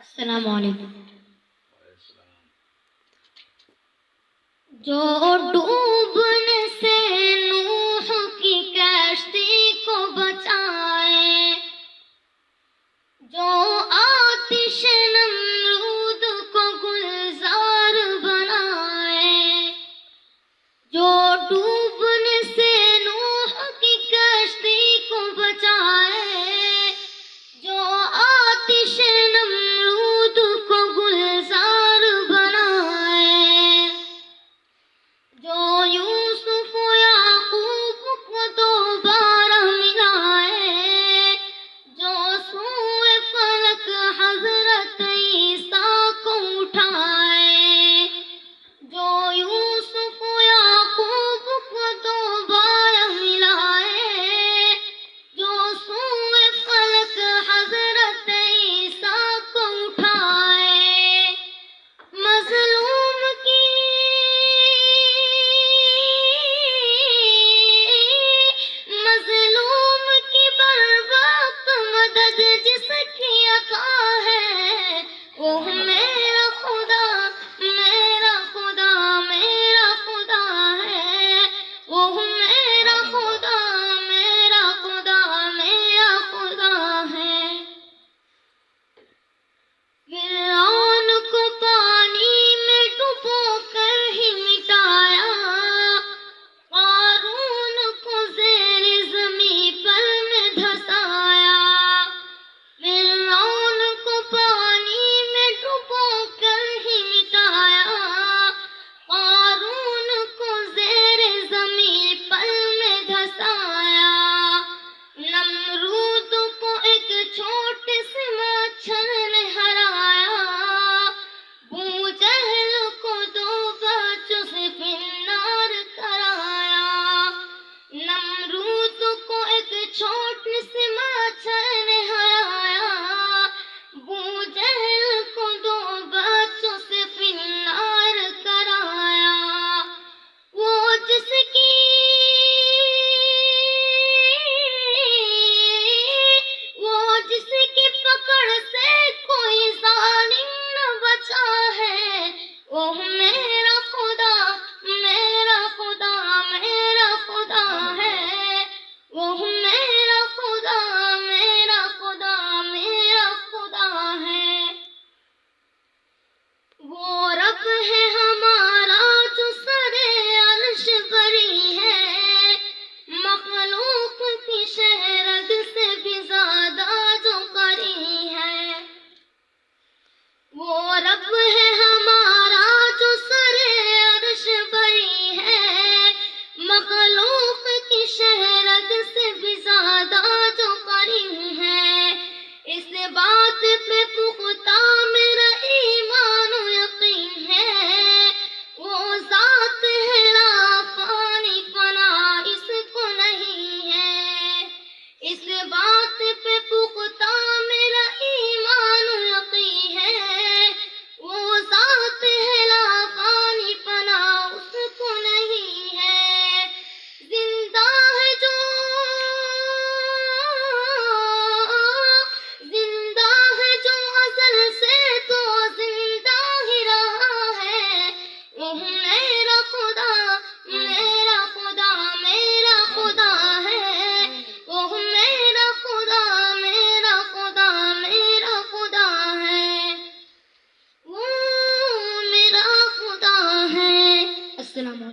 السلام علیکم۔ جو ڈوبنے سے نوح کی کشتی کو بچائے، جو آتش نمرود کو گلزار بنائے، جو ڈوبنے سے نوح کی کشتی کو بچائے، جو آتش نمرود کو گلزار بنائے، جو یوسف و یعقوب کو دوبارہ ملائے، جو سوئے فلک حضرت عیسیٰ کو اٹھائے، جو یوسف و یعقوب کو دوبارہ ملائے، جو سوئے فلک حضرت عیسیٰ کو اٹھائے، مظلوم کی بروقت مدد جس کی عطا ہے، وہ میرا خدا، میرا خدا، میرا خدا ہے، وہ میرا خدا، میرا خدا، میرا خدا ہے۔ فرعون کو پانی میں ڈبو کر ہی مٹایا، قارون کو زیر زمین پر میں دھسایا، فرعون کو پانی میں ڈبو کر ہی مٹایا، قارون کو زیر زمین پر میں دھسایا، نمرود کو ایک چھوٹے سے مچھر نے ہرایا، ابو جہل کو دو بچوں سے فنار کرایا، نمرود کو ایک چھوٹے سے مچھر نے ہرایا، ابو جہل کو دو بچوں سے فنار کرایا، وہ جس کی پکڑ سے کوئی ظالم نہ بچا ہے، وہ میرا خدا، میرا خدا، میرا خدا ہے، وہ میرا خدا، میرا خدا، میرا خدا ہے۔ وہ رب ہے ہمارا جو سر عرش بری ہے، مخلوق کی شہرت سے بھی زیادہ جو قری ہے، وہ رب ہے ہمارا جو سر عرش بری ہے، مخلوق کی شہرت سے بھی زیادہ جو قری ہے، اس بات پہ پختہ میرا ایمان و یقین ہے، وہ ذات ہے لا فانی فنا اس کو نہیں ہے، اس بات پہ پختہ میرا ایمان و یقین ہے، وہ ذات ہے لا فانی فنا اس کو نہیں ہے، زندہ ہے جو ازل سے تو زندہ ہی رہا ہے، وہ میرا خدا، میرا خدا، میرا خدا ہے، وہ میرا خدا، میرا خدا، میرا خدا ہے، وہ میرا خدا ہے۔ السلام علیکم۔